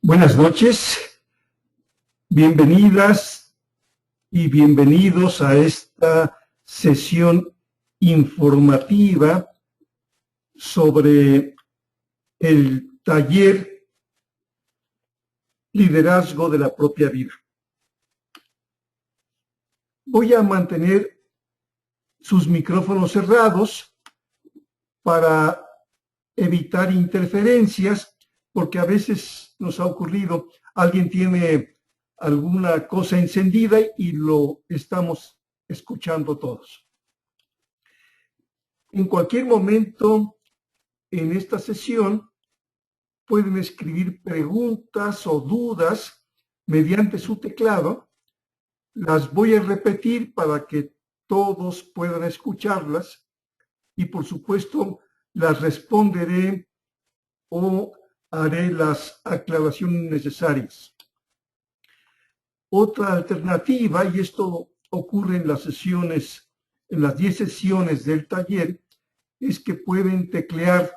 Buenas noches, bienvenidas y bienvenidos a esta sesión informativa sobre el taller Liderazgo de la propia vida. Voy a mantener sus micrófonos cerrados para evitar interferencias, porque a veces nos ha ocurrido, alguien tiene alguna cosa encendida y lo estamos escuchando todos. En cualquier momento en esta sesión pueden escribir preguntas o dudas mediante su teclado. Las voy a repetir para que todos puedan escucharlas y por supuesto las responderé o haré las aclaraciones necesarias. Otra alternativa, y esto ocurre en las sesiones, en las 10 sesiones del taller, es que pueden teclear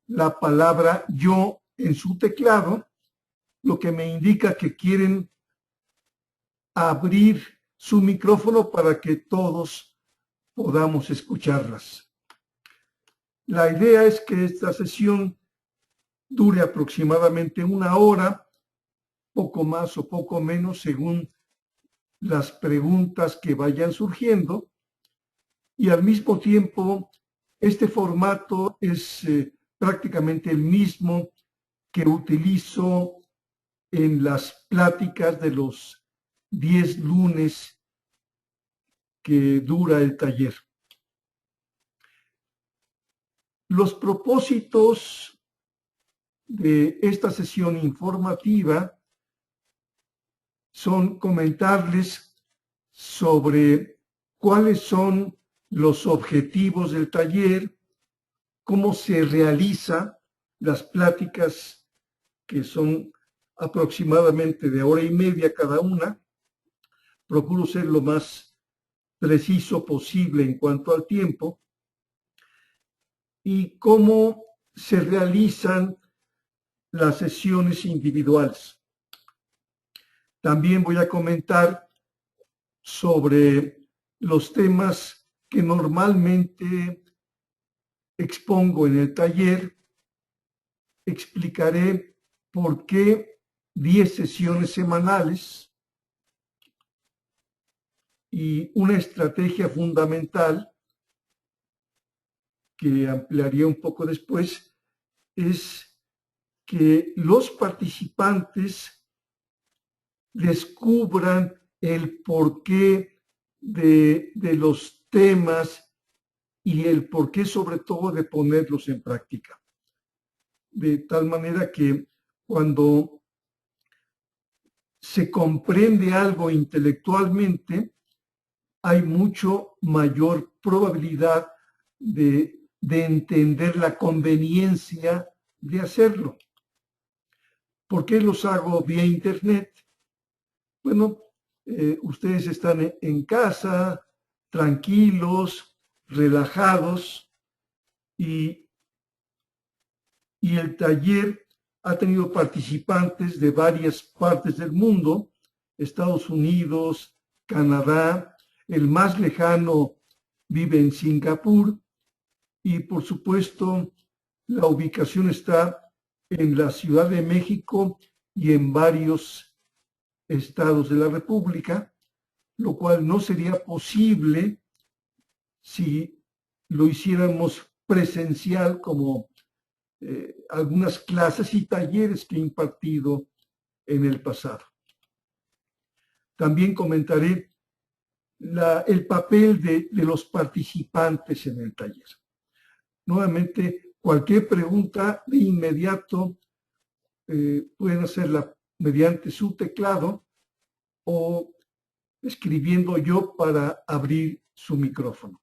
la palabra yo en su teclado, lo que me indica que quieren abrir su micrófono para que todos podamos escucharlas. La idea es que esta sesión dure aproximadamente 1 hora, poco más o poco menos según las preguntas que vayan surgiendo, y al mismo tiempo este formato es prácticamente el mismo que utilizo en las pláticas de los 10 lunes que dura el taller. Los propósitos de esta sesión informativa son comentarles sobre cuáles son los objetivos del taller, cómo se realiza las pláticas que son aproximadamente de 1 hora y media cada una. Procuro ser lo más preciso posible en cuanto al tiempo, y cómo se realizan las sesiones individuales. También voy a comentar sobre los temas que normalmente expongo en el taller. Explicaré por qué 10 sesiones semanales, y una estrategia fundamental que ampliaría un poco después es que los participantes descubran el porqué de los temas y el porqué sobre todo de ponerlos en práctica. De tal manera que cuando se comprende algo intelectualmente, hay mucho mayor probabilidad de entender la conveniencia de hacerlo. ¿Por qué los hago vía internet? Bueno, ustedes están en casa, tranquilos, relajados, y el taller ha tenido participantes de varias partes del mundo, Estados Unidos, Canadá, el más lejano vive en Singapur, y por supuesto la ubicación está en la Ciudad de México y en varios estados de la República, lo cual no sería posible si lo hiciéramos presencial como algunas clases y talleres que he impartido en el pasado. También comentaré el papel de los participantes en el taller. Nuevamente, cualquier pregunta de inmediato pueden hacerla mediante su teclado o escribiendo yo para abrir su micrófono.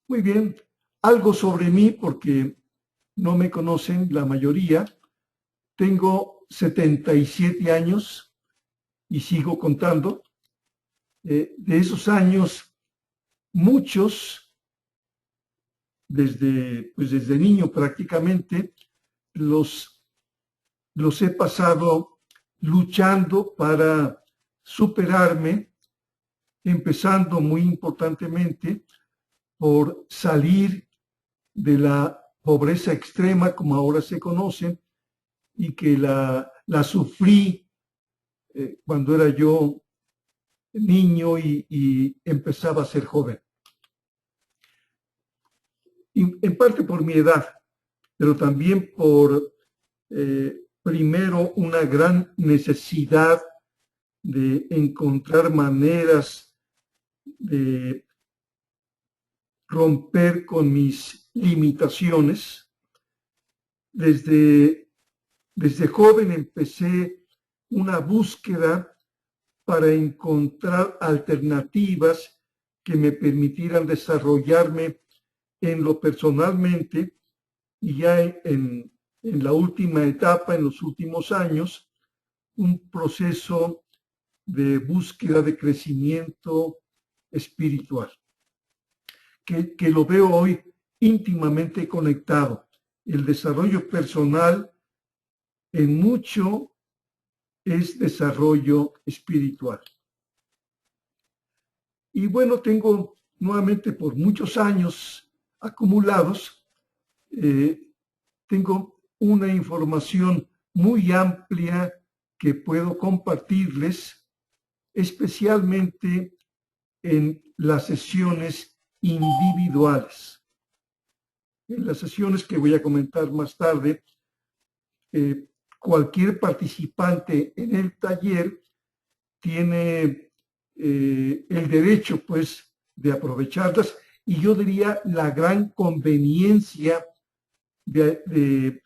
Muy bien, algo sobre mí porque no me conocen la mayoría. Tengo 77 años y sigo contando. De esos años, muchos desde niño prácticamente, los he pasado luchando para superarme, empezando muy importantemente por salir de la pobreza extrema, como ahora se conoce, y que la sufrí cuando era yo niño y empezaba a ser joven. Y en parte por mi edad, pero también por, primero, una gran necesidad de encontrar maneras de romper con mis limitaciones. Desde joven empecé una búsqueda para encontrar alternativas que me permitieran desarrollarme en lo personalmente, y ya en la última etapa, en los últimos años, un proceso de búsqueda de crecimiento espiritual, que lo veo hoy íntimamente conectado. El desarrollo personal en mucho es desarrollo espiritual. Y bueno, tengo nuevamente por muchos años acumulados, tengo una información muy amplia que puedo compartirles, especialmente en las sesiones individuales. En las sesiones que voy a comentar más tarde, cualquier participante en el taller tiene el derecho, pues, de aprovecharlas, y yo diría la gran conveniencia de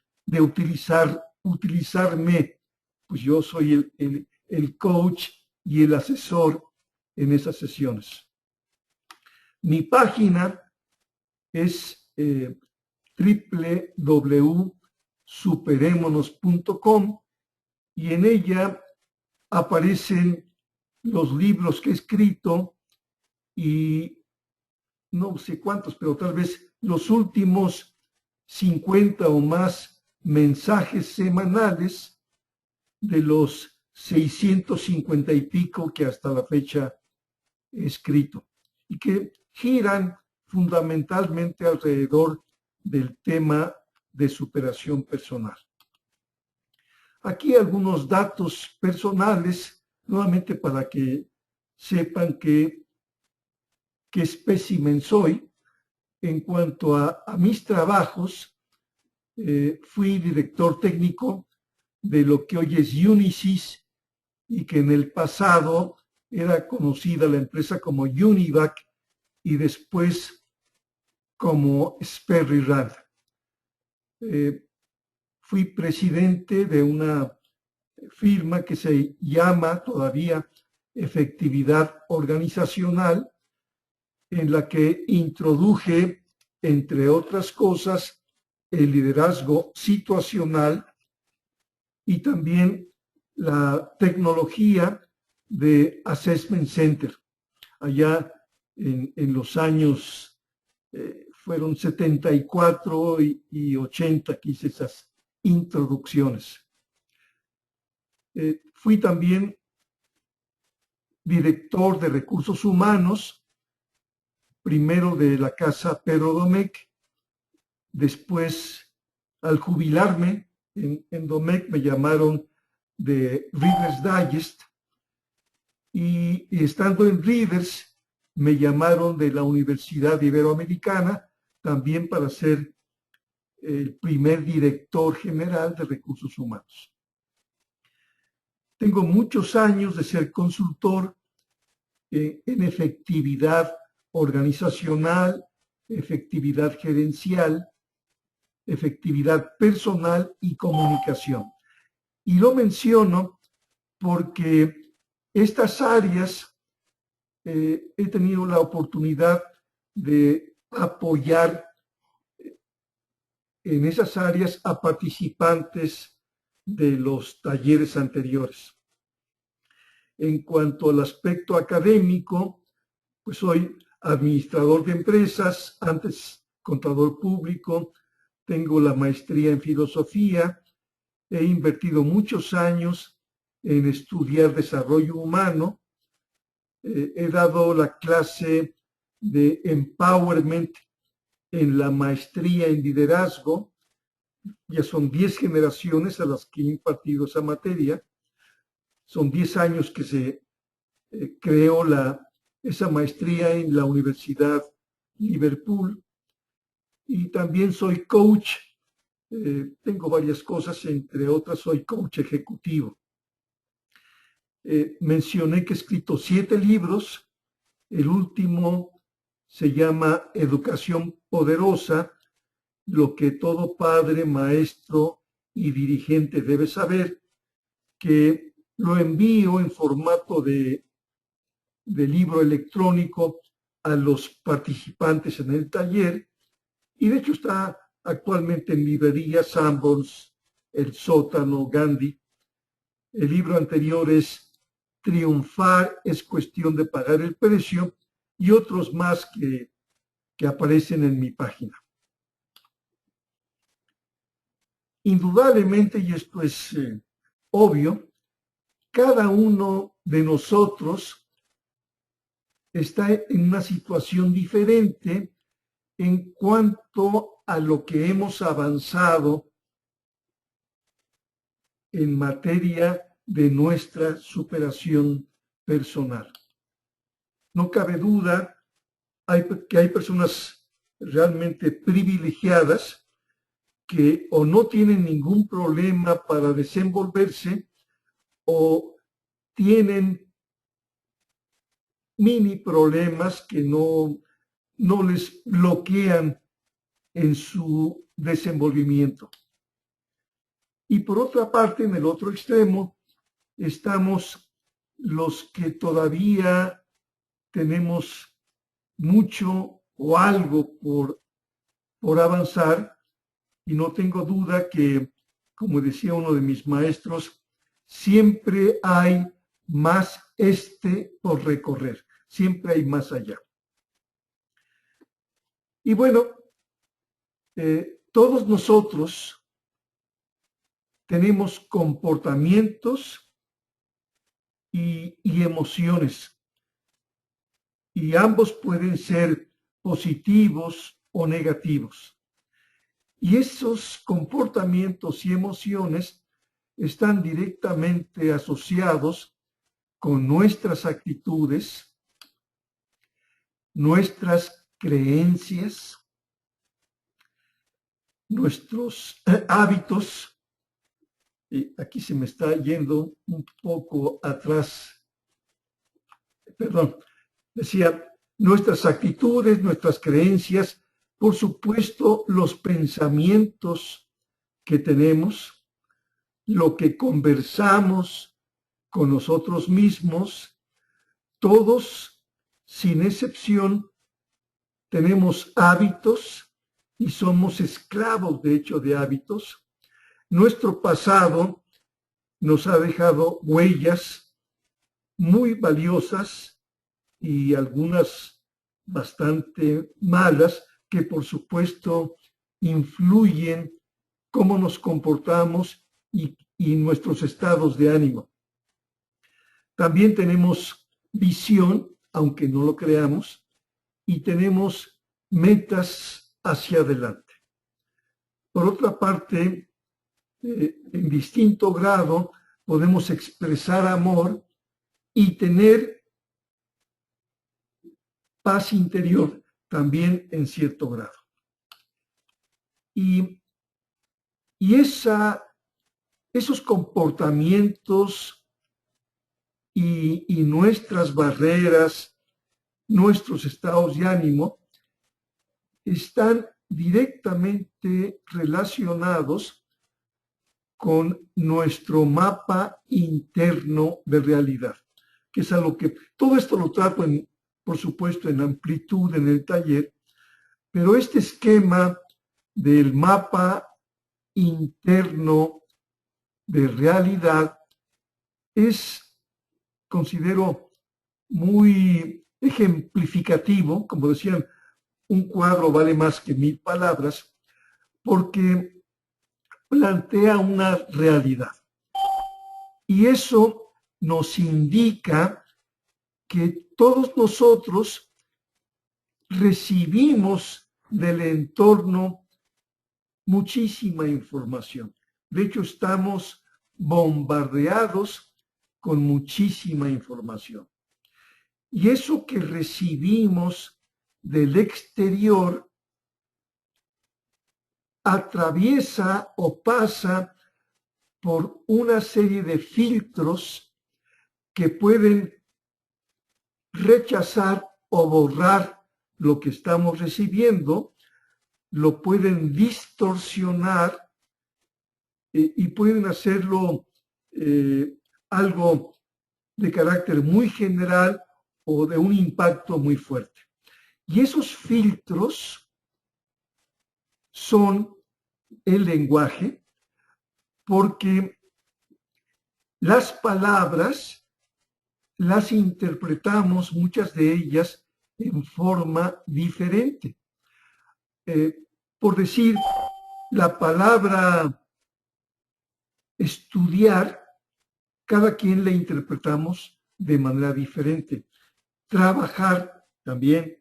utilizarme, pues yo soy el coach y el asesor en esas sesiones. Mi página es www.superémonos.com, y en ella aparecen los libros que he escrito y no sé cuántos, pero tal vez los últimos 50 o más mensajes semanales de los 650 y pico que hasta la fecha he escrito, y que giran fundamentalmente alrededor del tema de superación personal. Aquí algunos datos personales, nuevamente para que sepan qué espécimen soy. En cuanto a mis trabajos, fui director técnico de lo que hoy es Unisys, y que en el pasado era conocida la empresa como Univac y después como Sperry Rand. Fui presidente de una firma que se llama todavía Efectividad Organizacional, en la que introduje, entre otras cosas, el liderazgo situacional y también la tecnología de Assessment Center. Allá en los años, fueron 74 y 80 que hice esas introducciones. Fui también director de recursos humanos, primero de la Casa Pedro Domecq, después, al jubilarme en Domecq, me llamaron de Reader's Digest, y estando en Readers me llamaron de la Universidad Iberoamericana también para ser el primer director general de recursos humanos. Tengo muchos años de ser consultor en efectividad organizacional, efectividad gerencial, efectividad personal y comunicación. Y lo menciono porque estas áreas he tenido la oportunidad de apoyar en esas áreas a participantes de los talleres anteriores. En cuanto al aspecto académico, pues soy administrador de empresas, antes contador público, tengo la maestría en filosofía, he invertido muchos años en estudiar desarrollo humano, he dado la clase de empowerment en la maestría en liderazgo, ya son 10 generaciones a las que he impartido esa materia, son 10 años que se creó esa maestría en la Universidad Liverpool, y también soy coach, tengo varias cosas, entre otras soy coach ejecutivo. Mencioné que he escrito 7 libros, el último se llama Educación Poderosa, lo que todo padre, maestro y dirigente debe saber, que lo envío en formato de libro electrónico a los participantes en el taller, y de hecho está actualmente en librerías Sanborns, El Sótano, Gandhi. El libro anterior es Triunfar es cuestión de pagar el precio, y otros más que aparecen en mi página. Indudablemente, y esto es obvio, cada uno de nosotros está en una situación diferente en cuanto a lo que hemos avanzado en materia de nuestra superación personal. No cabe duda que hay personas realmente privilegiadas que o no tienen ningún problema para desenvolverse o tienen mini problemas que no les bloquean en su desenvolvimiento. Y por otra parte, en el otro extremo, estamos los que todavía tenemos mucho o algo por avanzar, y no tengo duda que, como decía uno de mis maestros, siempre hay más por recorrer, siempre hay más allá. Y bueno, todos nosotros tenemos comportamientos y emociones, y ambos pueden ser positivos o negativos. Y esos comportamientos y emociones están directamente asociados con nuestras actitudes, nuestras creencias, nuestros hábitos. Y aquí se me está yendo un poco atrás. Perdón, decía, nuestras actitudes, nuestras creencias, por supuesto, los pensamientos que tenemos, lo que conversamos con nosotros mismos, todos, sin excepción, tenemos hábitos y somos esclavos, de hecho, de hábitos. Nuestro pasado nos ha dejado huellas muy valiosas y algunas bastante malas que, por supuesto, influyen cómo nos comportamos y nuestros estados de ánimo. También tenemos visión, aunque no lo creamos, y tenemos metas hacia adelante. Por otra parte, en distinto grado, podemos expresar amor y tener paz interior también en cierto grado. Y esos comportamientos y nuestras barreras, nuestros estados de ánimo, están directamente relacionados con nuestro mapa interno de realidad, que es algo que todo esto lo trato, por supuesto, en amplitud en el taller, pero este esquema del mapa interno de realidad es, considero, muy ejemplificativo, como decían, un cuadro vale más que 1000 palabras, porque plantea una realidad. Y eso nos indica que todos nosotros recibimos del entorno muchísima información. De hecho, estamos bombardeados con muchísima información. Y eso que recibimos del exterior atraviesa o pasa por una serie de filtros que pueden rechazar o borrar lo que estamos recibiendo, lo pueden distorsionar y pueden hacerlo algo de carácter muy general o de un impacto muy fuerte. Y esos filtros son el lenguaje, porque las palabras las interpretamos, muchas de ellas, en forma diferente. Por decir, la palabra estudiar, cada quien la interpretamos de manera diferente. Trabajar también,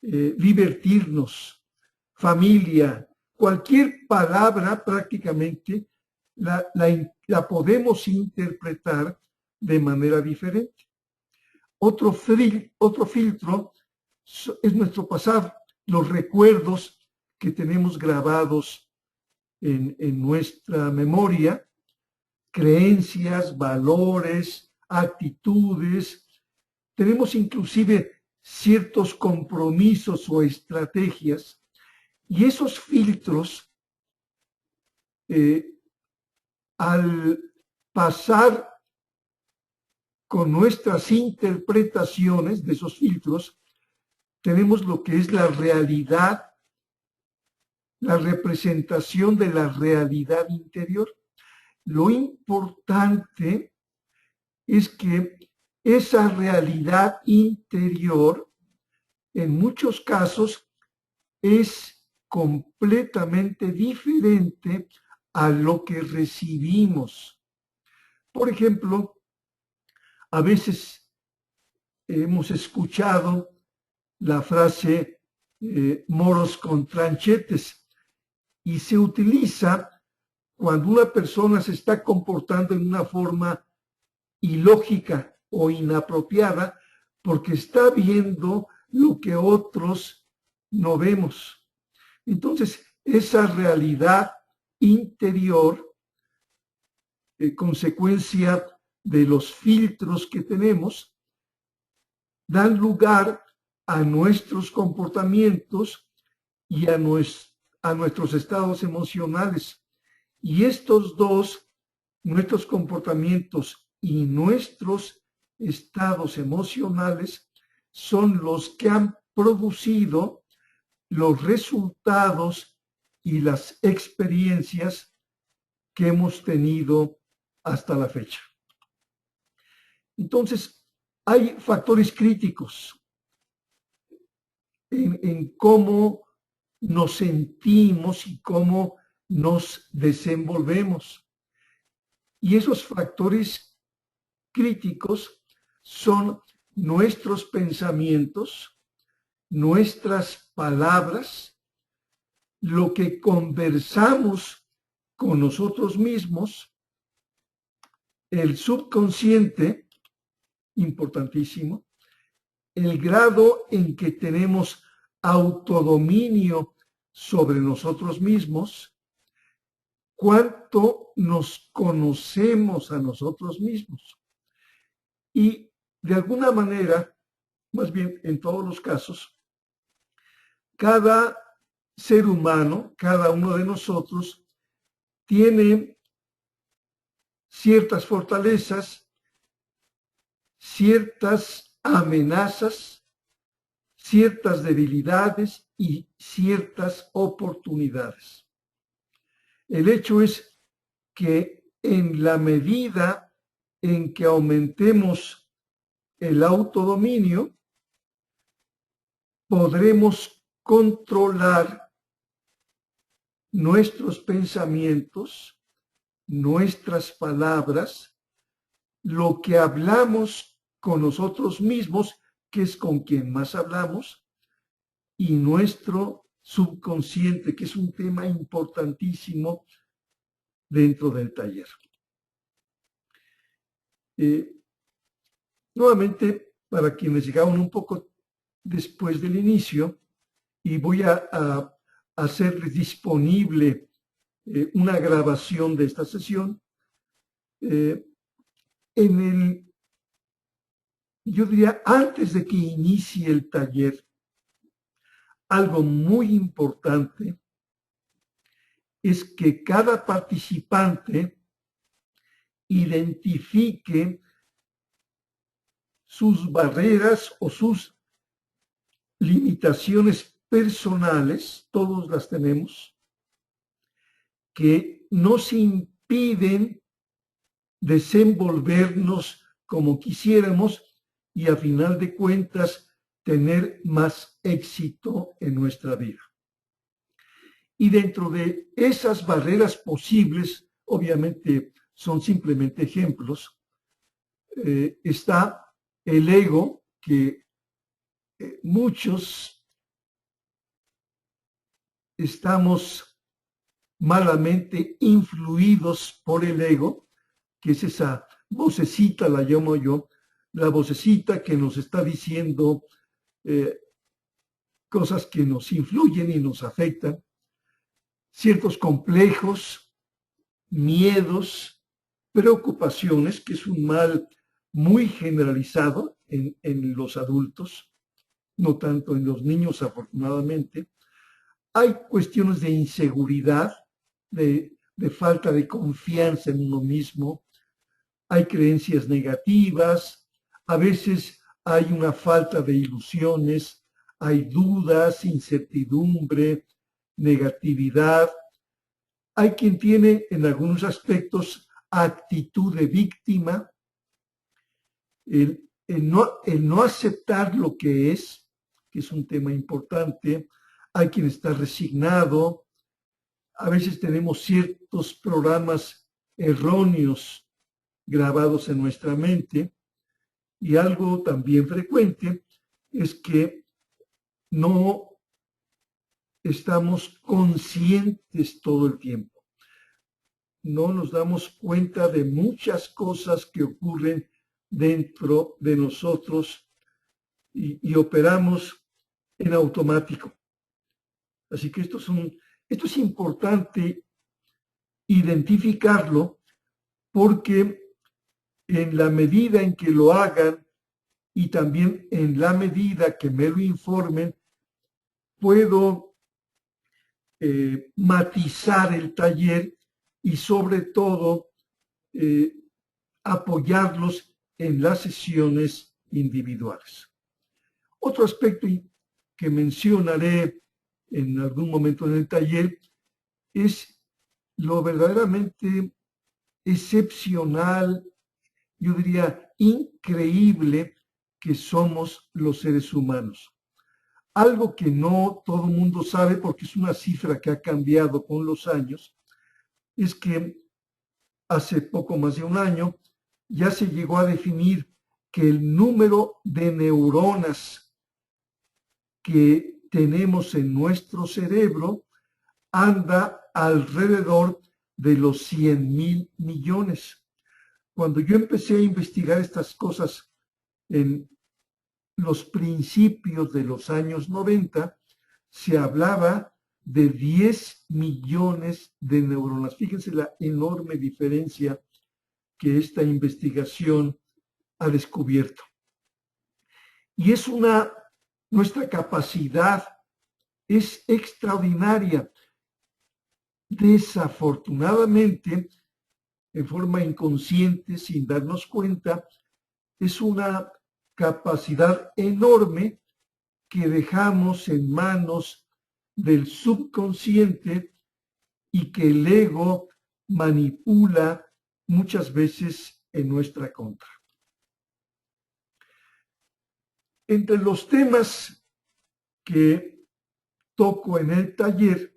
divertirnos, familia, cualquier palabra prácticamente la podemos interpretar de manera diferente. Otro filtro es nuestro pasado, los recuerdos que tenemos grabados en nuestra memoria, creencias, valores, actitudes. Tenemos inclusive ciertos compromisos o estrategias, y esos filtros, al pasar con nuestras interpretaciones de esos filtros, tenemos lo que es la realidad, la representación de la realidad interior. Lo importante es que esa realidad interior, en muchos casos, es completamente diferente a lo que recibimos. Por ejemplo, a veces hemos escuchado la frase moros con tranchetes, y se utiliza cuando una persona se está comportando en una forma ilógica o inapropiada porque está viendo lo que otros no vemos. Entonces, esa realidad interior, consecuencia de los filtros que tenemos, dan lugar a nuestros comportamientos y a nuestros estados emocionales. Y estos dos, nuestros comportamientos y nuestros estados emocionales, son los que han producido los resultados y las experiencias que hemos tenido hasta la fecha. Entonces, hay factores críticos en cómo nos sentimos y cómo nos desenvolvemos. Y esos factores críticos son nuestros pensamientos, nuestras palabras, lo que conversamos con nosotros mismos, el subconsciente, importantísimo, el grado en que tenemos autodominio sobre nosotros mismos, cuánto nos conocemos a nosotros mismos. Y de alguna manera, más bien en todos los casos, cada ser humano, cada uno de nosotros, tiene ciertas fortalezas, ciertas amenazas, ciertas debilidades y ciertas oportunidades. El hecho es que en la medida en que aumentemos el autodominio, podremos controlar nuestros pensamientos, nuestras palabras, lo que hablamos con nosotros mismos, que es con quien más hablamos, y nuestro subconsciente, que es un tema importantísimo dentro del taller. Nuevamente, para quienes llegaron un poco después del inicio, y voy a hacerles disponible una grabación de esta sesión, yo diría, antes de que inicie el taller, algo muy importante es que cada participante identifique sus barreras o sus limitaciones personales, todos las tenemos, que nos impiden desenvolvernos como quisiéramos y a final de cuentas tener más éxito en nuestra vida. Y dentro de esas barreras posibles, obviamente son simplemente ejemplos, está el ego, que muchos estamos malamente influidos por el ego, que es esa vocecita, la llamo yo, la vocecita que nos está diciendo cosas que nos influyen y nos afectan, ciertos complejos, miedos, preocupaciones, que es un mal muy generalizado en los adultos, no tanto en los niños, afortunadamente. Hay cuestiones de inseguridad, de falta de confianza en uno mismo, hay creencias negativas, a veces hay una falta de ilusiones, hay dudas, incertidumbre, negatividad. Hay quien tiene en algunos aspectos actitud de víctima, el no aceptar lo que es un tema importante. Hay quien está resignado. A veces tenemos ciertos programas erróneos grabados en nuestra mente, y algo también frecuente es que no estamos conscientes todo el tiempo. No nos damos cuenta de muchas cosas que ocurren dentro de nosotros y operamos en automático. Así que esto es importante identificarlo, porque en la medida en que lo hagan y también en la medida que me lo informen, puedo matizar el taller y sobre todo apoyarlos en las sesiones individuales. Otro aspecto que mencionaré en algún momento en el taller es lo verdaderamente excepcional, yo diría increíble, que somos los seres humanos. Algo que no todo el mundo sabe, porque es una cifra que ha cambiado con los años, es que hace poco más de un año ya se llegó a definir que el número de neuronas que tenemos en nuestro cerebro anda alrededor de los 100,000 millones. Cuando yo empecé a investigar estas cosas en los principios de los años 90, se hablaba de 10 millones de neuronas. Fíjense la enorme diferencia que esta investigación ha descubierto. Y nuestra capacidad es extraordinaria. Desafortunadamente, en forma inconsciente, sin darnos cuenta, es una capacidad enorme que dejamos en manos del subconsciente y que el ego manipula muchas veces en nuestra contra. Entre los temas que toco en el taller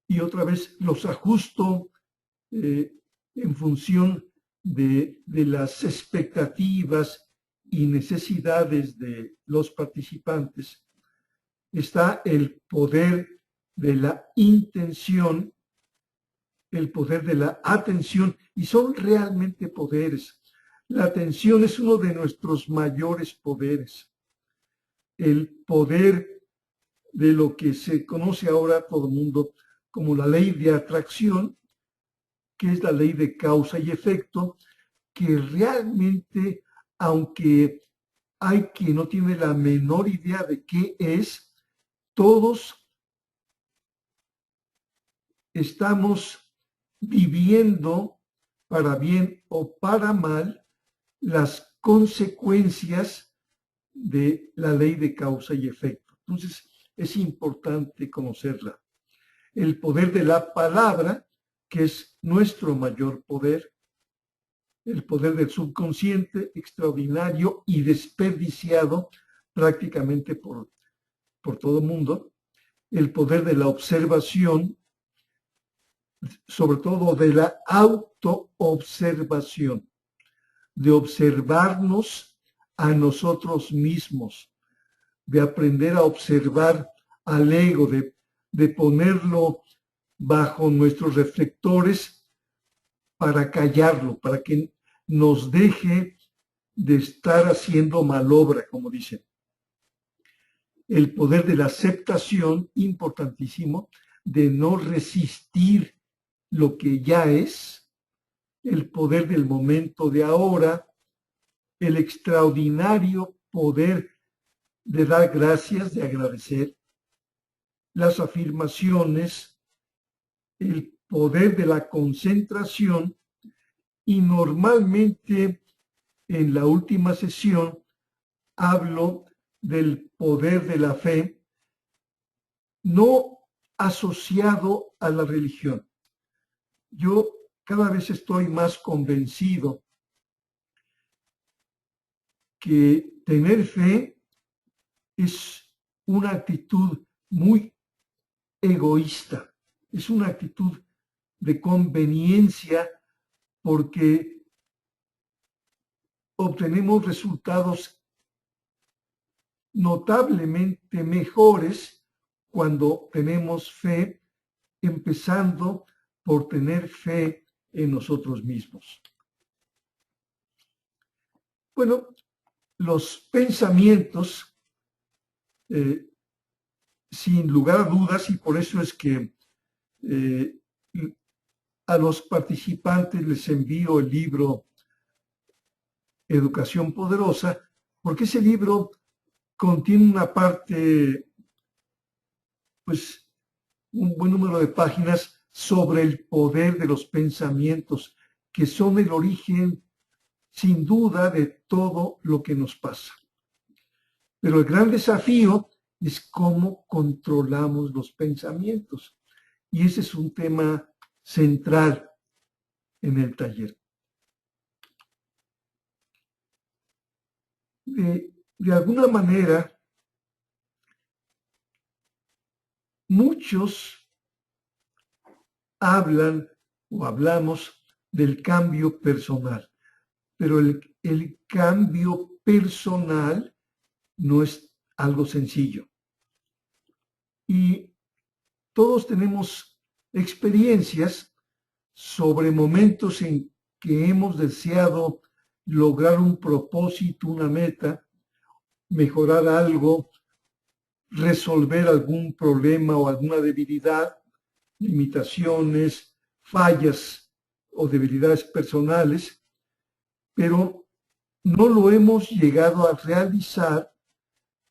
y otra vez los ajusto en función de las expectativas y necesidades de los participantes. Está el poder de la intención, el poder de la atención, y son realmente poderes. La atención es uno de nuestros mayores poderes. El poder de lo que se conoce ahora todo el mundo como la ley de atracción, que es la ley de causa y efecto, que realmente, aunque hay quien no tiene la menor idea de qué es, todos estamos viviendo, para bien o para mal, las consecuencias de la ley de causa y efecto. Entonces, es importante conocerla. El poder de la palabra, que es nuestro mayor poder, el poder del subconsciente, extraordinario y desperdiciado prácticamente por todo el mundo, el poder de la observación, sobre todo de la autoobservación, de observarnos a nosotros mismos, de aprender a observar al ego, de ponerlo bajo nuestros reflectores para callarlo, para que nos deje de estar haciendo malobra, como dicen. El poder de la aceptación, importantísimo, de no resistir lo que ya es, el poder del momento de ahora, el extraordinario poder de dar gracias, de agradecer, las afirmaciones, el poder de la concentración, y normalmente en la última sesión hablo del poder de la fe no asociado a la religión. Yo cada vez estoy más convencido que tener fe es una actitud muy egoísta, es una actitud de conveniencia porque obtenemos resultados notablemente mejores cuando tenemos fe, empezando por tener fe en nosotros mismos. Bueno, los pensamientos, sin lugar a dudas, y por eso es que a los participantes les envío el libro Educación Poderosa, porque ese libro contiene una parte, pues un buen número de páginas sobre el poder de los pensamientos, que son el origen, sin duda, de todo lo que nos pasa. Pero el gran desafío es cómo controlamos los pensamientos. Y ese es un tema central en el taller. De alguna manera, muchos hablan o hablamos del cambio personal, pero el cambio personal no es algo sencillo. Y todos tenemos experiencias sobre momentos en que hemos deseado lograr un propósito, una meta, mejorar algo, resolver algún problema o alguna debilidad, limitaciones, fallas o debilidades personales, pero no lo hemos llegado a realizar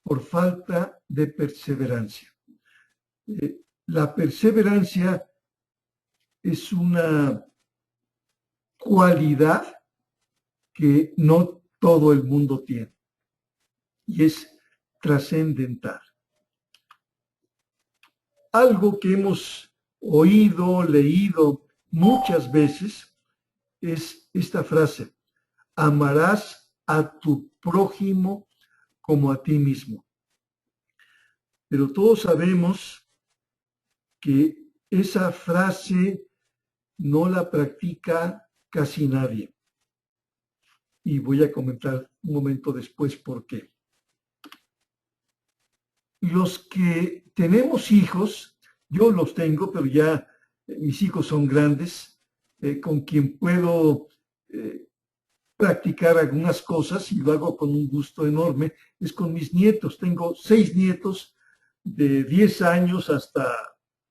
por falta de perseverancia. La perseverancia es una cualidad que no todo el mundo tiene y es trascendental. Algo que hemos oído, leído muchas veces es esta frase: amarás a tu prójimo como a ti mismo. pero todos sabemos que esa frase no la practica casi nadie. Y voy a comentar un momento después por qué. Los que tenemos hijos, yo los tengo, pero ya mis hijos son grandes, con quien puedo practicar algunas cosas y lo hago con un gusto enorme, es con mis nietos. Tengo 6 nietos de 10 años hasta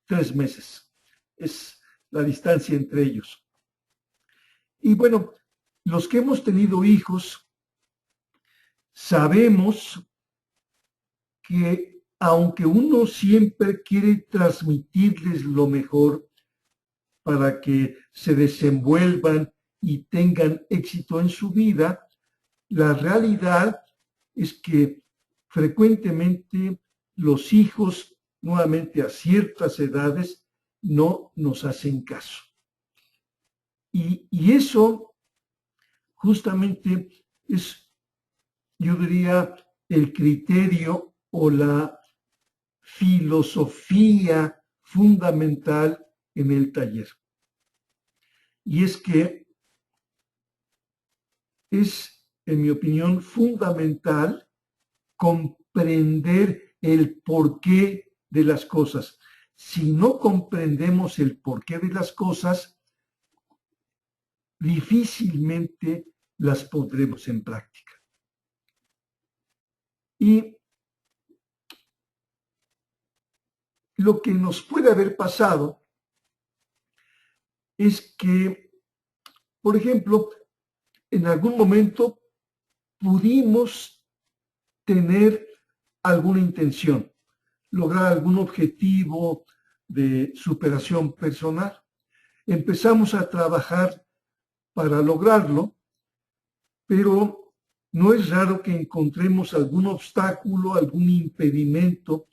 3 meses. Es la distancia entre ellos. Y bueno, los que hemos tenido hijos, sabemos que aunque uno siempre quiere transmitirles lo mejor para que se desenvuelvan y tengan éxito en su vida, la realidad es que frecuentemente los hijos, nuevamente a ciertas edades, no nos hacen caso. Y eso justamente es, yo diría, el criterio o la filosofía fundamental en el taller. Y es que es, en mi opinión, fundamental comprender el porqué de las cosas. Si no comprendemos el porqué de las cosas, difícilmente las pondremos en práctica. Y lo que nos puede haber pasado es que, por ejemplo, en algún momento pudimos tener alguna intención, lograr algún objetivo de superación personal. Empezamos a trabajar para lograrlo, pero no es raro que encontremos algún obstáculo, algún impedimento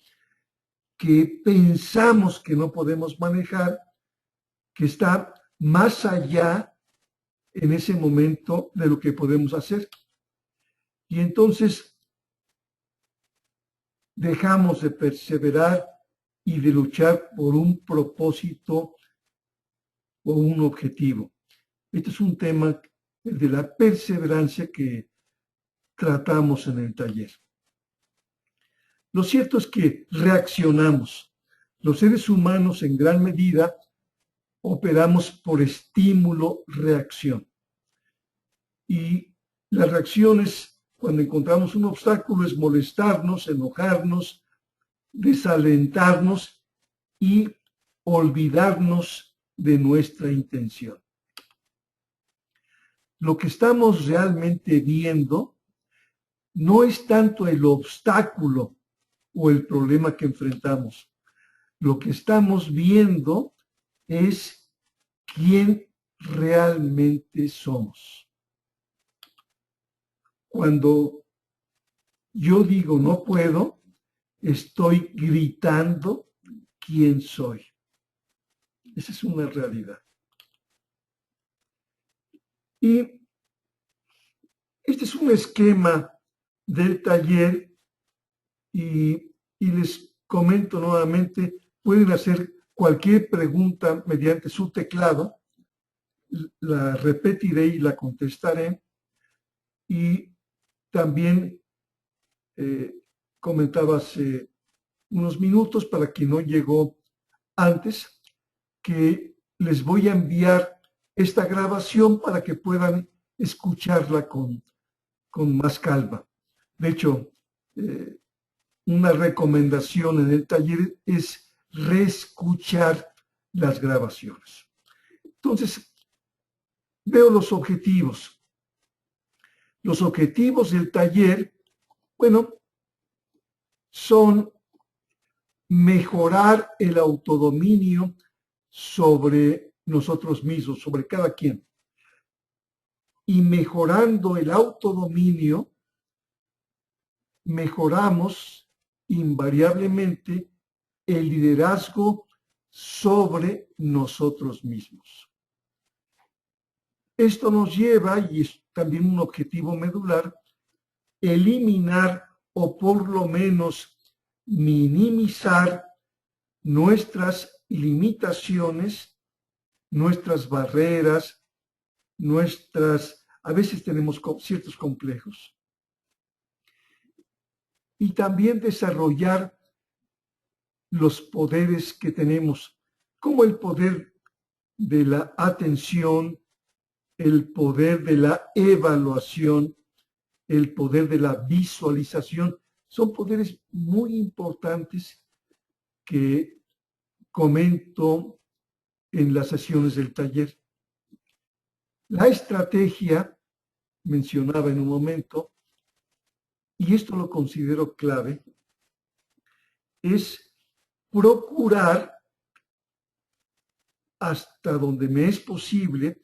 que pensamos que no podemos manejar, que está más allá en ese momento de lo que podemos hacer. Y entonces dejamos de perseverar y de luchar por un propósito o un objetivo. Este es un tema, el de la perseverancia, que tratamos en el taller. Lo cierto es que reaccionamos. Los seres humanos en gran medida operamos por estímulo-reacción. Y las reacciones, cuando encontramos un obstáculo, es molestarnos, enojarnos, desalentarnos y olvidarnos de nuestra intención. Lo que estamos realmente viendo no es tanto el obstáculo o el problema que enfrentamos. Lo que estamos viendo es quién realmente somos. Cuando yo digo no puedo, estoy gritando quién soy. Esa es una realidad. Y este es un esquema del taller y les comento nuevamente, pueden hacer cualquier pregunta mediante su teclado, la repetiré y la contestaré. Y también comentaba hace unos minutos, para quien no llegó antes, que les voy a enviar esta grabación para que puedan escucharla con más calma. De hecho, una recomendación en el taller es reescuchar las grabaciones. Entonces, veo los objetivos. Los objetivos del taller, bueno, son mejorar el autodominio sobre nosotros mismos, sobre cada quien. Y mejorando el autodominio, mejoramos invariablemente el liderazgo sobre nosotros mismos. Esto nos lleva, y es también un objetivo medular, eliminar o por lo menos minimizar nuestras limitaciones, nuestras barreras, a veces tenemos ciertos complejos. Y también desarrollar los poderes que tenemos, como el poder de la atención, el poder de la evaluación, el poder de la visualización. Son poderes muy importantes que comento en las sesiones del taller. La estrategia, mencionaba en un momento, y esto lo considero clave, es procurar, hasta donde me es posible,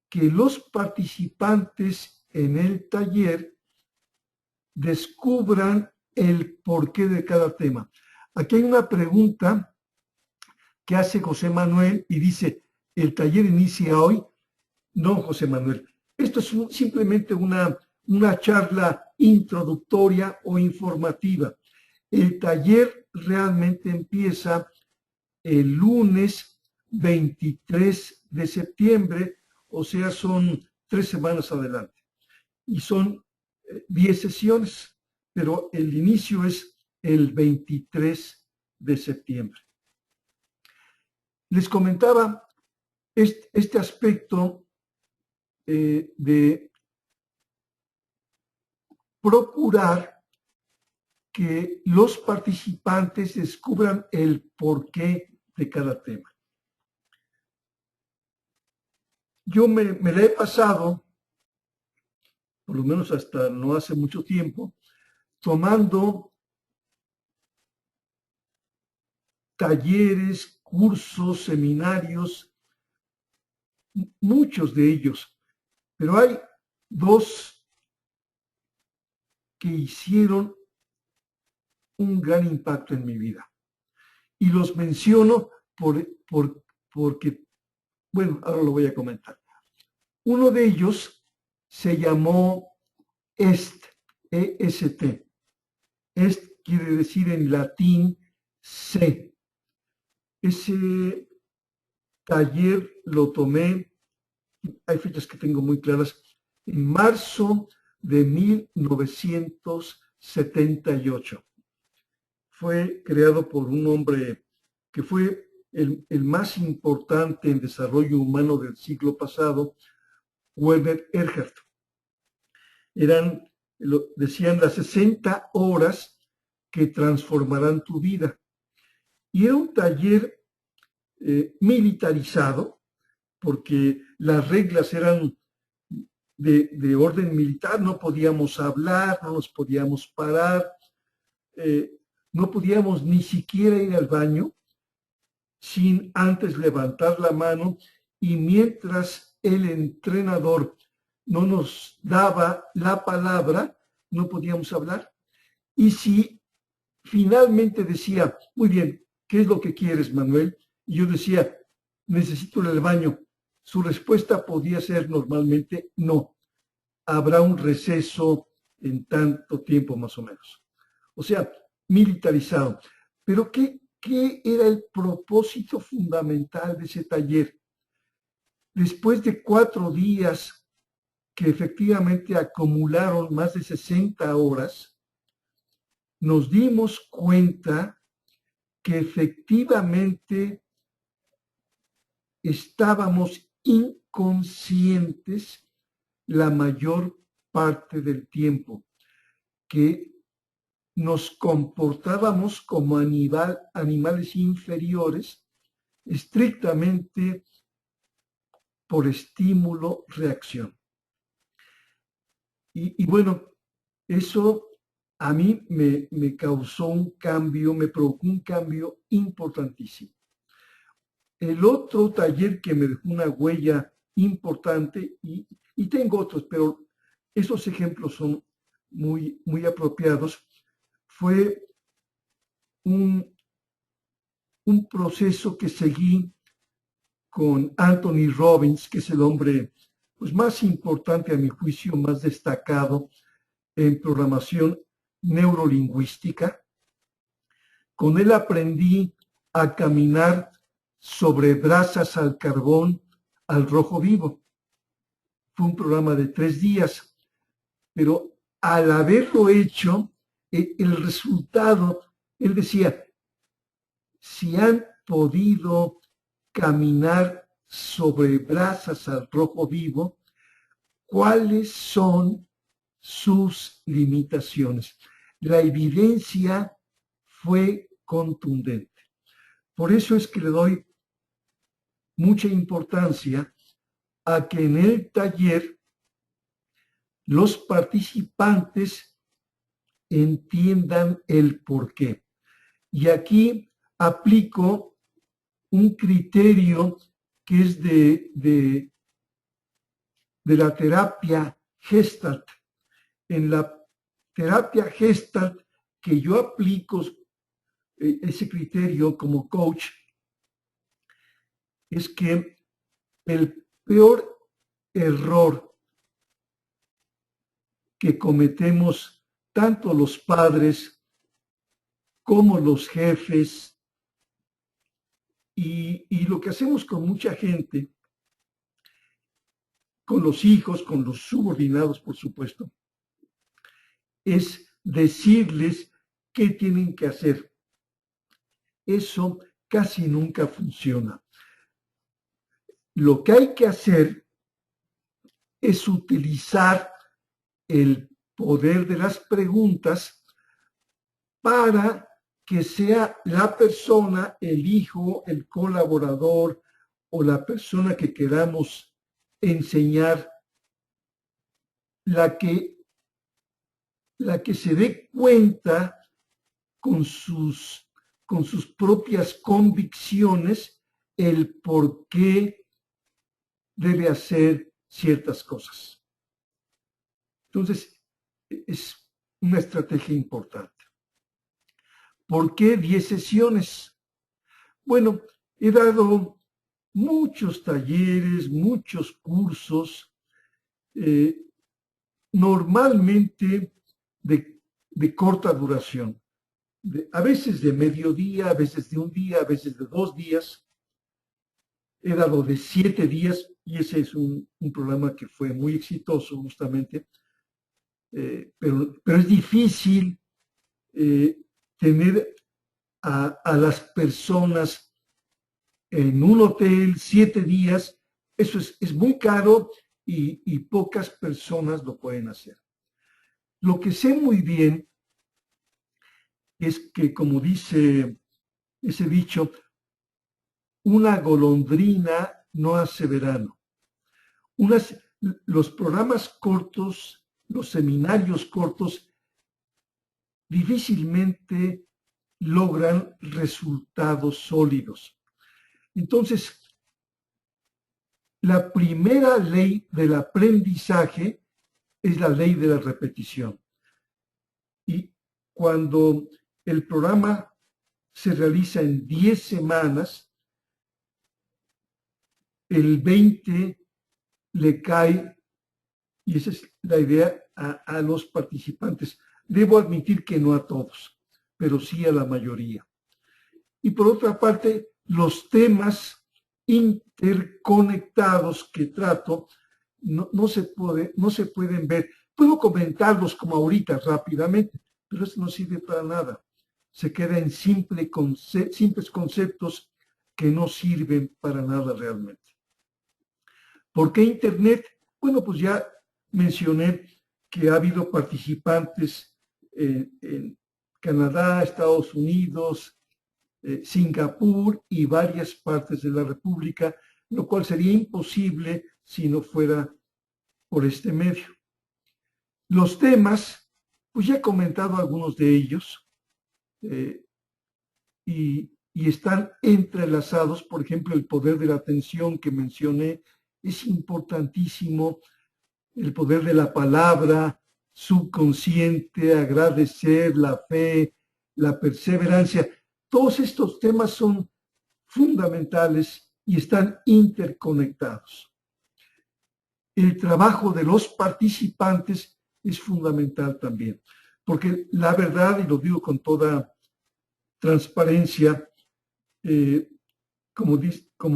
que los participantes en el taller descubran el porqué de cada tema. Aquí hay una pregunta que hace José Manuel y dice, ¿el taller inicia hoy? No, José Manuel. Esto es simplemente una charla introductoria o informativa. El taller realmente empieza el lunes 23 de septiembre, o sea, son 3 semanas adelante. Y son 10 sesiones, pero el inicio es el 23 de septiembre. Les comentaba este aspecto de procurar que los participantes descubran el porqué de cada tema. Yo me la he pasado, por lo menos hasta no hace mucho tiempo, tomando talleres, cursos, seminarios, muchos de ellos, pero hay 2 que hicieron un gran impacto en mi vida. Y los menciono porque, bueno, ahora lo voy a comentar. Uno de ellos se llamó EST, E-S-T. EST quiere decir en latín sé. Ese taller lo tomé, hay fechas que tengo muy claras, en marzo de 1978. Fue creado por un hombre que fue el más importante en desarrollo humano del siglo pasado, Werner Erhard. Decían las 60 horas que transformarán tu vida. Y era un taller militarizado, porque las reglas eran de orden militar, no podíamos hablar, no nos podíamos parar, no podíamos ni siquiera ir al baño sin antes levantar la mano, y mientras el entrenador no nos daba la palabra, no podíamos hablar. Y si finalmente decía, muy bien, ¿qué es lo que quieres, Manuel? Y yo decía, necesito ir al baño. Su respuesta podía ser normalmente no. Habrá un receso en tanto tiempo más o menos. O sea, militarizado. Pero ¿qué era el propósito fundamental de ese taller? Después de 4 días que efectivamente acumularon más de 60 horas, nos dimos cuenta que efectivamente estábamos inconscientes la mayor parte del tiempo, que nos comportábamos como animales inferiores, estrictamente por estímulo-reacción. Y bueno, eso a mí me causó un cambio, me provocó un cambio importantísimo. El otro taller que me dejó una huella importante, y tengo otros, pero esos ejemplos son muy, muy apropiados, fue un proceso que seguí con Anthony Robbins, que es el hombre pues, más importante a mi juicio, más destacado en programación neurolingüística. Con él aprendí a caminar sobre brasas al carbón al rojo vivo. Fue un programa de 3 días, pero al haberlo hecho, el resultado, él decía, si han podido caminar sobre brasas al rojo vivo, ¿cuáles son sus limitaciones? La evidencia fue contundente. Por eso es que le doy mucha importancia a que en el taller los participantes entiendan el porqué. Y aquí aplico un criterio que es de la terapia Gestalt. En la terapia Gestalt que yo aplico ese criterio como coach, es que el peor error que cometemos tanto los padres como los jefes y lo que hacemos con mucha gente, con los hijos, con los subordinados, por supuesto, es decirles qué tienen que hacer. Eso casi nunca funciona. Lo que hay que hacer es utilizar el poder de las preguntas para que sea la persona, el hijo, el colaborador o la persona que queramos enseñar la que se dé cuenta con sus propias convicciones el por qué debe hacer ciertas cosas. Entonces, es una estrategia importante. ¿Por qué 10 sesiones? Bueno, he dado muchos talleres, muchos cursos, normalmente de corta duración, a veces de mediodía, a veces de un día, a veces de 2 días. He dado de 7 días y ese es un programa que fue muy exitoso justamente, pero es difícil tener a las personas en un hotel 7 días. Eso es muy caro y pocas personas lo pueden hacer. Lo que sé muy bien es que, como dice ese dicho, una golondrina no hace verano. Los programas cortos, los seminarios cortos, difícilmente logran resultados sólidos. Entonces, la primera ley del aprendizaje es la ley de la repetición. Y cuando el programa se realiza en 10 semanas, el 20 le cae, y esa es la idea, a los participantes. Debo admitir que no a todos, pero sí a la mayoría. Y por otra parte, los temas interconectados que trato no se pueden ver. Puedo comentarlos como ahorita rápidamente, pero eso no sirve para nada. Se queda en simples conceptos que no sirven para nada realmente. ¿Por qué Internet? Bueno, pues ya mencioné que ha habido participantes en Canadá, Estados Unidos, Singapur y varias partes de la República, lo cual sería imposible si no fuera por este medio. Los temas, pues ya he comentado algunos de ellos y están entrelazados. Por ejemplo, el poder de la atención que mencioné es importantísimo, el poder de la palabra, subconsciente, agradecer, la fe, la perseverancia. Todos estos temas son fundamentales y están interconectados. El trabajo de los participantes es fundamental también, porque la verdad, y lo digo con toda transparencia, como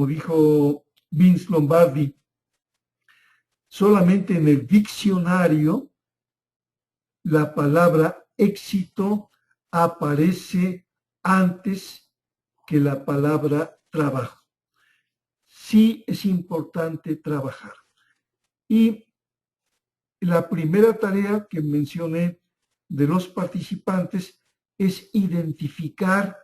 dijo Vince Lombardi, solamente en el diccionario la palabra éxito aparece antes que la palabra trabajo. Sí es importante trabajar. Y la primera tarea que mencioné de los participantes es identificar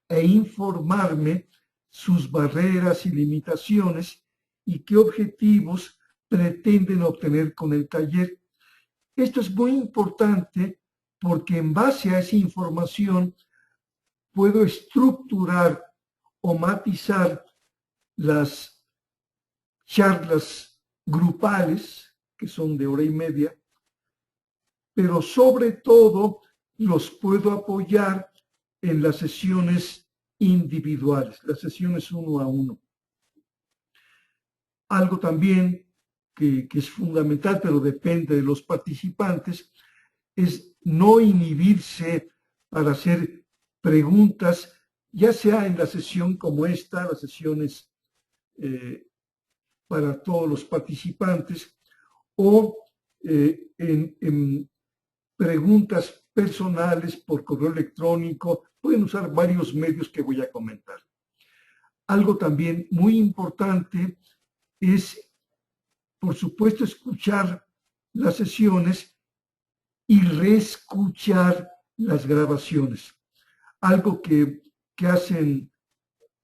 e informarme sus barreras y limitaciones y qué objetivos pretenden obtener con el taller. Esto es muy importante porque en base a esa información puedo estructurar o matizar las charlas grupales, que son de hora y media, pero sobre todo los puedo apoyar en las sesiones individuales, las sesiones 1 a 1. Algo también que es fundamental, pero depende de los participantes, es no inhibirse para hacer preguntas, ya sea en la sesión como esta, las sesiones para todos los participantes, o en preguntas personales por correo electrónico. Pueden usar varios medios que voy a comentar. Algo también muy importante es, por supuesto, escuchar las sesiones y reescuchar las grabaciones. Algo que hacen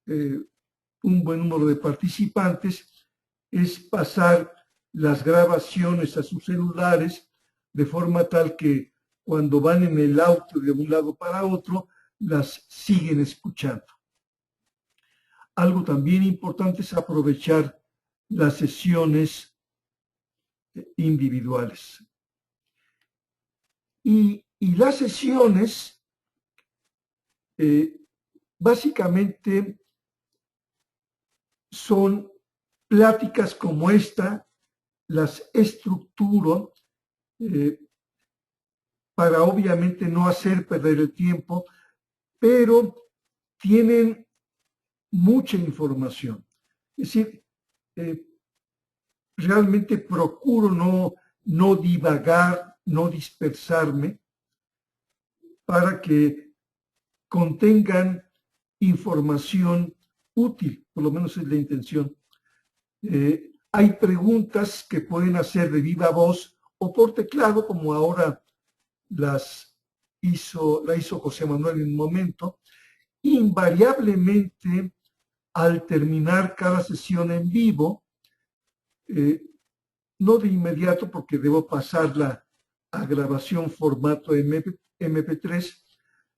un buen número de participantes es pasar las grabaciones a sus celulares de forma tal que cuando van en el auto de un lado para otro, las siguen escuchando. Algo también importante es aprovechar las sesiones individuales. Y las sesiones básicamente son pláticas como esta, las estructuro para obviamente no hacer perder el tiempo, pero tienen mucha información. Es decir, realmente procuro no divagar, no dispersarme, para que contengan información útil, por lo menos es la intención. Hay preguntas que pueden hacer de viva voz o por teclado, como ahora la hizo José Manuel en un momento. Invariablemente, al terminar cada sesión en vivo, no de inmediato porque debo pasarla a grabación formato MP3,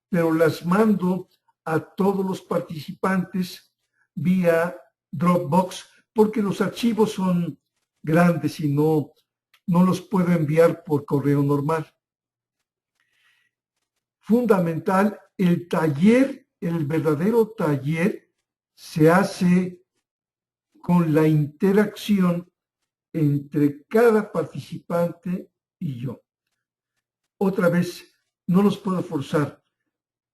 pero las mando a todos los participantes vía Dropbox, porque los archivos son grandes y no los puedo enviar por correo normal. Fundamental, el taller, el verdadero taller, se hace con la interacción entre cada participante y yo. Otra vez, no los puedo forzar,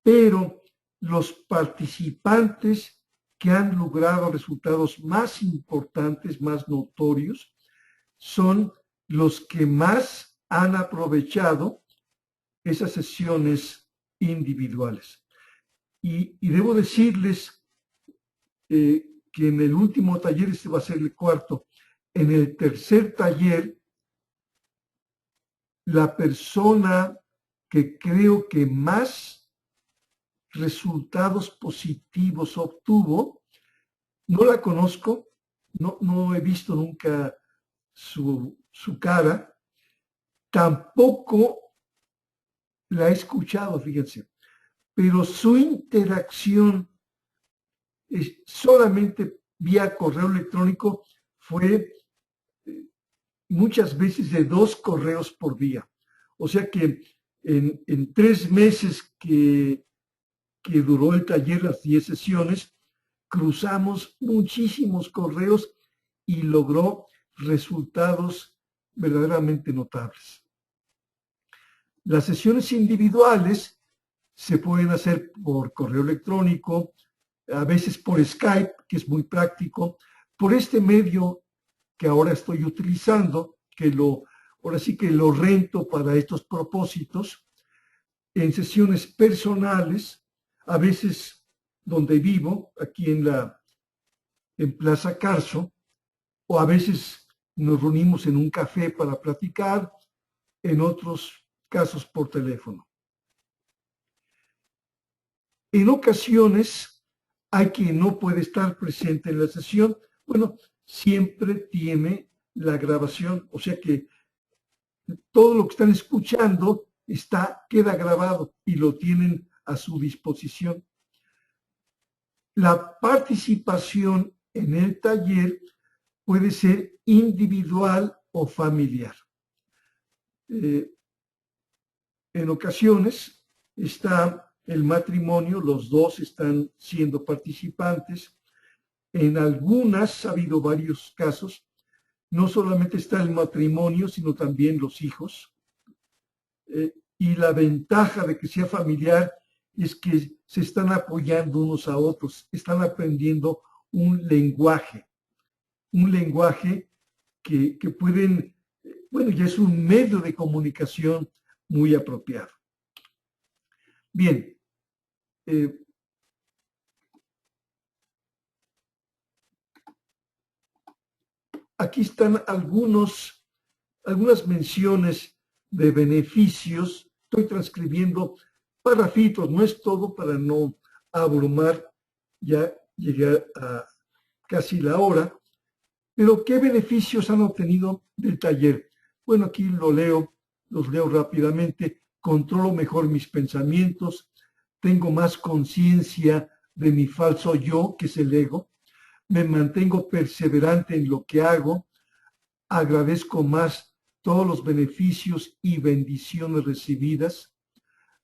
pero los participantes que han logrado resultados más importantes, más notorios, son los que más han aprovechado esas sesiones individuales. Y debo decirles que en el último taller, este va a ser el cuarto, en el tercer taller, la persona que creo que más resultados positivos obtuvo, no la conozco, no he visto nunca su cara, tampoco la he escuchado, fíjense, pero su interacción solamente vía correo electrónico fue muchas veces de 2 correos por día. O sea que en 3 meses que duró el taller, las 10 sesiones, cruzamos muchísimos correos y logró resultados verdaderamente notables. Las sesiones individuales se pueden hacer por correo electrónico, a veces por Skype, que es muy práctico, por este medio que ahora estoy utilizando, ahora sí que lo rento para estos propósitos, en sesiones personales, a veces donde vivo, aquí en Plaza Carso, o a veces nos reunimos en un café para platicar, en otros casos por teléfono. En ocasiones hay quien no puede estar presente en la sesión. Bueno, siempre tiene la grabación, o sea que todo lo que están escuchando queda grabado y lo tienen a su disposición. La participación en el taller puede ser individual o familiar. En ocasiones está el matrimonio, los dos están siendo participantes. En algunas ha habido varios casos. No solamente está el matrimonio, sino también los hijos. Y la ventaja de que sea familiar es que se están apoyando unos a otros, están aprendiendo un lenguaje que pueden, bueno, ya es un medio de comunicación muy apropiado. Bien, aquí están algunas menciones de beneficios. Estoy transcribiendo párrafitos, no es todo para no abrumar, ya llegué a casi la hora. Pero ¿qué beneficios han obtenido del taller? Bueno, aquí los leo rápidamente. Controlo mejor mis pensamientos, tengo más conciencia de mi falso yo, que es el ego, me mantengo perseverante en lo que hago, agradezco más todos los beneficios y bendiciones recibidas,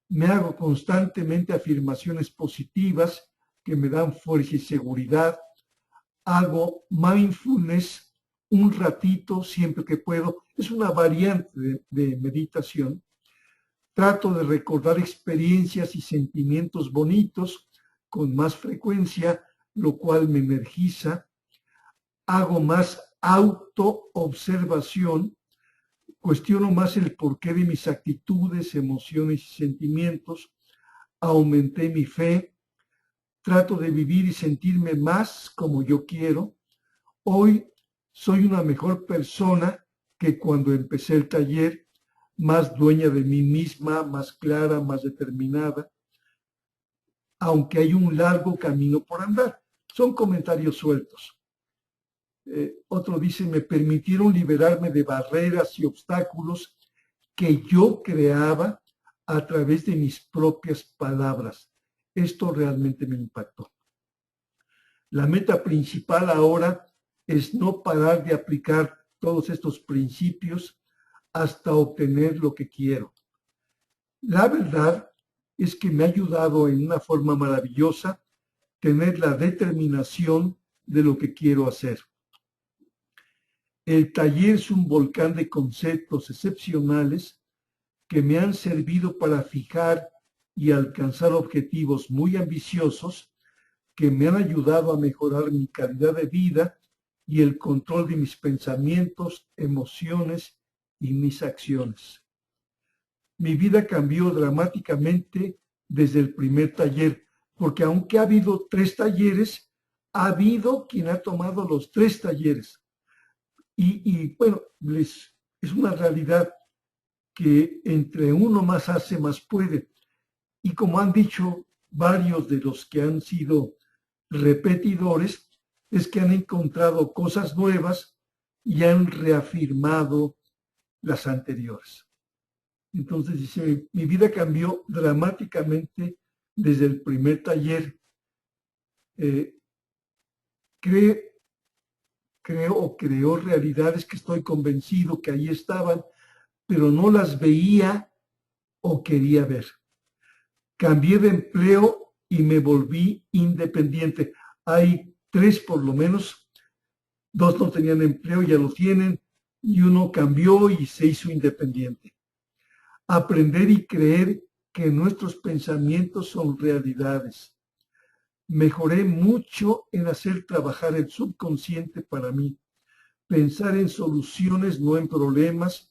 me hago constantemente afirmaciones positivas que me dan fuerza y seguridad, hago mindfulness un ratito siempre que puedo, es una variante de meditación. Trato de recordar experiencias y sentimientos bonitos con más frecuencia, lo cual me energiza. Hago más autoobservación, cuestiono más el porqué de mis actitudes, emociones y sentimientos. Aumenté mi fe. Trato de vivir y sentirme más como yo quiero. Hoy soy una mejor persona que cuando empecé el taller, más dueña de mí misma, más clara, más determinada, aunque hay un largo camino por andar. Son comentarios sueltos. Otro dice, me permitieron liberarme de barreras y obstáculos que yo creaba a través de mis propias palabras. Esto realmente me impactó. La meta principal ahora es no parar de aplicar todos estos principios hasta obtener lo que quiero. La verdad es que me ha ayudado en una forma maravillosa tener la determinación de lo que quiero hacer. El taller es un volcán de conceptos excepcionales que me han servido para fijar y alcanzar objetivos muy ambiciosos que me han ayudado a mejorar mi calidad de vida y el control de mis pensamientos, emociones y mis acciones. Mi vida cambió dramáticamente desde el primer taller, porque aunque ha habido 3 talleres, ha habido quien ha tomado los 3 talleres. Y bueno, es una realidad que entre uno más hace, más puede. Y como han dicho varios de los que han sido repetidores, es que han encontrado cosas nuevas y han reafirmado las anteriores. Entonces dice, mi vida cambió dramáticamente desde el primer taller. Creó realidades que estoy convencido que ahí estaban, pero no las veía o quería ver. Cambié de empleo y me volví independiente. Hay 3 por lo menos, 2 no tenían empleo, ya lo tienen, y uno cambió y se hizo independiente. Aprender y creer que nuestros pensamientos son realidades. Mejoré mucho en hacer trabajar el subconsciente para mí, pensar en soluciones, no en problemas,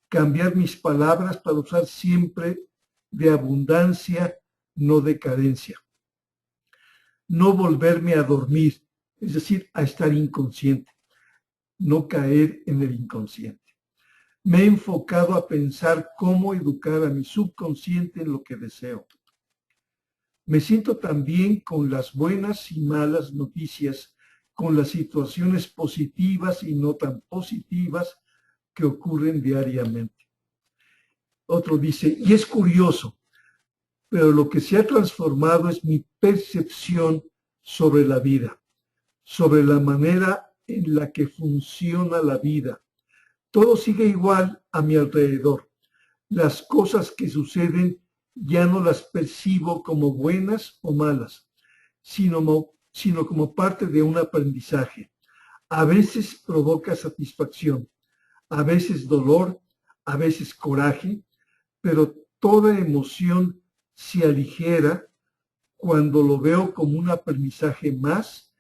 cambiar mis palabras para usar siempre de abundancia, no de carencia. No volverme a dormir, es decir, a estar inconsciente, no caer en el inconsciente. Me he enfocado a pensar cómo educar a mi subconsciente en lo que deseo. Me siento también con las buenas y malas noticias, con las situaciones positivas y no tan positivas que ocurren diariamente. Otro dice, y es curioso, pero lo que se ha transformado es mi percepción sobre la vida, sobre la manera en la que funciona la vida. Todo sigue igual a mi alrededor. Las cosas que suceden ya no las percibo como buenas o malas, sino como parte de un aprendizaje. A veces provoca satisfacción, a veces dolor, a veces coraje, pero toda emoción se aligera cuando lo veo como un aprendizaje más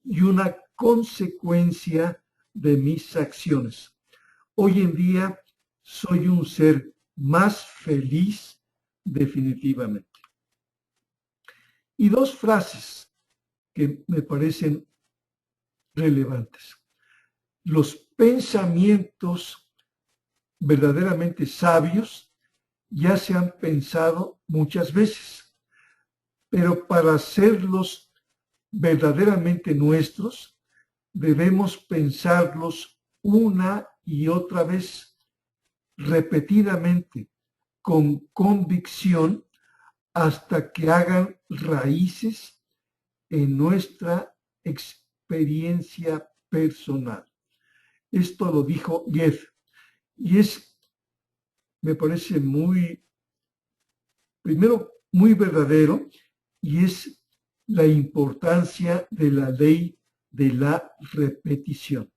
y una consecuencia de mis acciones. Hoy en día soy un ser más feliz definitivamente. Y dos frases que me parecen relevantes. Los pensamientos verdaderamente sabios ya se han pensado muchas veces, pero para hacerlos verdaderamente nuestros, debemos pensarlos una y otra vez, repetidamente, con convicción, hasta que hagan raíces en nuestra experiencia personal. Esto lo dijo Goethe y me parece primero, muy verdadero, y es la importancia de la ley de la repetición.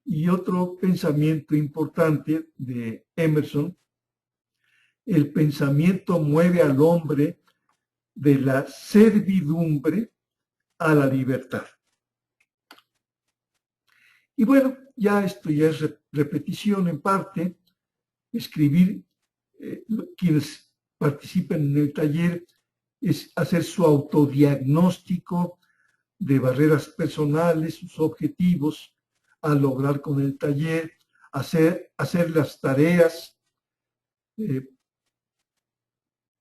Y otro pensamiento importante de Emerson, el pensamiento mueve al hombre de la servidumbre a la libertad. Y bueno, ya esto ya es repetición en parte, escribir, quienes participan en el taller, es hacer su autodiagnóstico de barreras personales, sus objetivos a lograr con el taller, hacer las tareas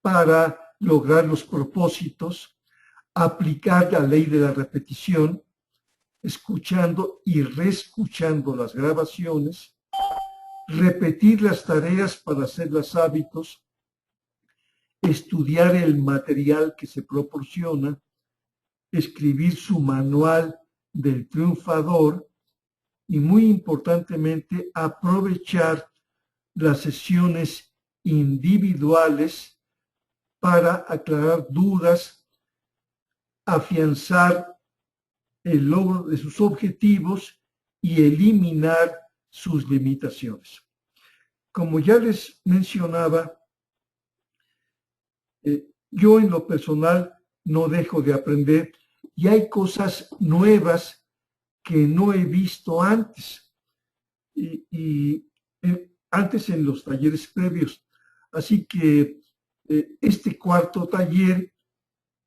para lograr los propósitos, aplicar la ley de la repetición, escuchando y reescuchando las grabaciones, repetir las tareas para hacer los hábitos, estudiar el material que se proporciona, escribir su manual del triunfador y, muy importantemente, aprovechar las sesiones individuales para aclarar dudas, afianzar el logro de sus objetivos y eliminar sus limitaciones. Como ya les mencionaba, yo en lo personal no dejo de aprender y hay cosas nuevas que no he visto antes y antes en los talleres previos. Así que este cuarto taller,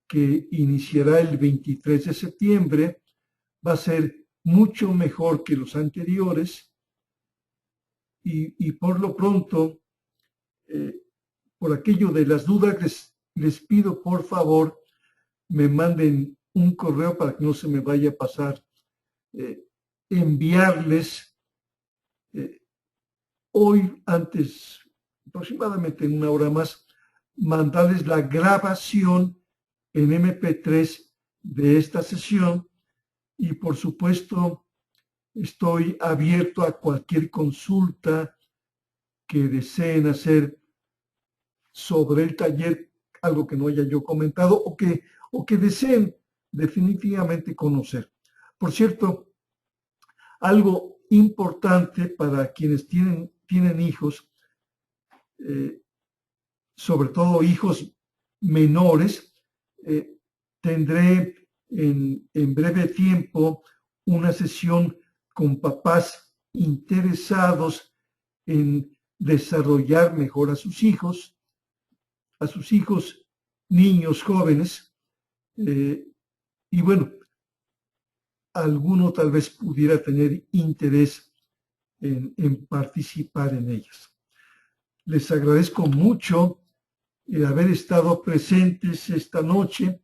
que iniciará el 23 de septiembre, va a ser mucho mejor que los anteriores y por lo pronto, por aquello de las dudas, les pido por favor me manden un correo para que no se me vaya a pasar enviarles hoy, antes, aproximadamente en una hora más, mandarles la grabación en MP3 de esta sesión y por supuesto estoy abierto a cualquier consulta que deseen hacer sobre el taller, algo que no haya yo comentado o que deseen definitivamente conocer. Por cierto, algo importante para quienes tienen hijos, sobre todo hijos menores, tendré en breve tiempo una sesión con papás interesados en desarrollar mejor a sus hijos, niños, jóvenes, y bueno, alguno tal vez pudiera tener interés en participar en ellas. Les agradezco mucho el haber estado presentes esta noche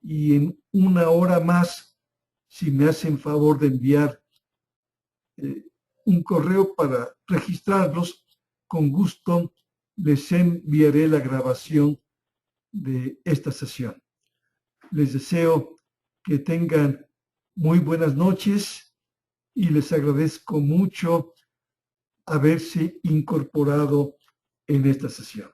y en una hora más, si me hacen favor de enviar un correo para registrarlos, con gusto les enviaré la grabación de esta sesión. Les deseo que tengan muy buenas noches y les agradezco mucho haberse incorporado en esta sesión.